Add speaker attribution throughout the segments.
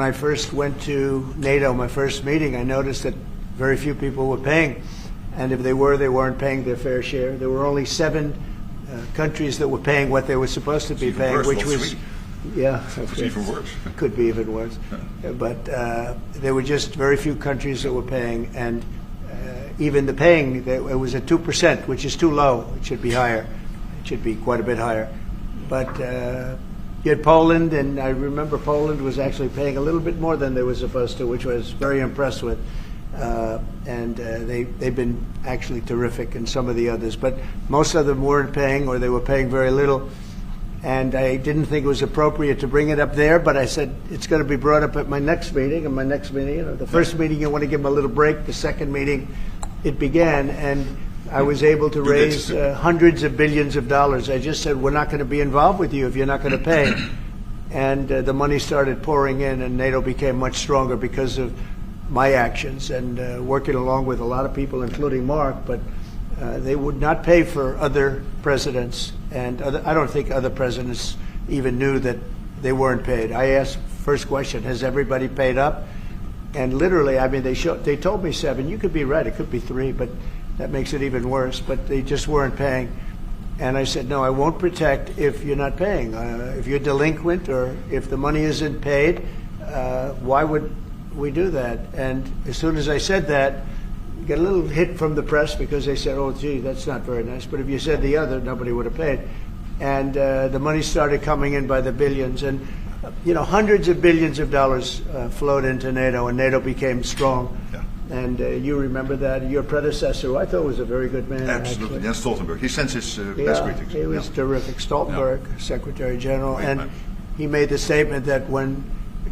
Speaker 1: when I first went to NATO, my first meeting, I noticed that very few people were paying. And if they were, they weren't paying their fair share. There were only 7 countries that were paying what they were supposed to be paying, which was, yeah,
Speaker 2: it's even worse.
Speaker 1: Could be even worse. But there were just very few countries that were paying, and even the paying, it was at 2%, which is too low. It should be higher. It should be quite a bit higher. But you had Poland, and I remember Poland was actually paying a little bit more than they were supposed to, which I was very impressed with. And they've been actually terrific, and some of the others. But most of them weren't paying, or they were paying very little. And I didn't think it was appropriate to bring it up there, but I said it's going to be brought up at my next meeting. And my next meeting, you know, the first meeting you want to give them a little break. The second meeting, it began, and I was able to raise hundreds of billions of dollars. I just said, we're not going to be involved with you if you're not going to pay. And the money started pouring in, and NATO became much stronger because of my actions and working along with a lot of people, including Mark. But they would not pay for other presidents, and I don't think other presidents even knew that they weren't paid. I asked, first question, has everybody paid up? And literally, I mean, they told me 7. You could be right, it could be 3, but that makes it even worse. But they just weren't paying. And I said, no, I won't protect if you're not paying. If you're delinquent or if the money isn't paid, why would we do that? And as soon as I said that, you get a little hit from the press because they said, oh, gee, that's not very nice. But if you said the other, nobody would have paid. And the money started coming in by the billions. And, you know, hundreds of billions of dollars flowed into NATO, and NATO became strong.
Speaker 2: Yeah.
Speaker 1: And you remember that. Your predecessor, who I thought was a very good man.
Speaker 2: Absolutely.
Speaker 1: Actually.
Speaker 2: Jens Stoltenberg. He sends his best greetings.
Speaker 1: He was terrific. Stoltenberg, Secretary General.
Speaker 2: Great
Speaker 1: and
Speaker 2: man.
Speaker 1: He made the statement that when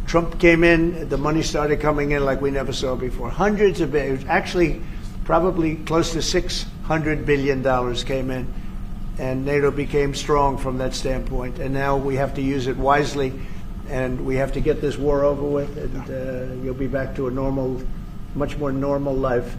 Speaker 1: Trump came in, the money started coming in like we never saw before. Hundreds of billions, actually probably close to $600 billion came in. And NATO became strong from that standpoint. And now we have to use it wisely, and we have to get this war over with, and you'll be back to a normal, much more normal life.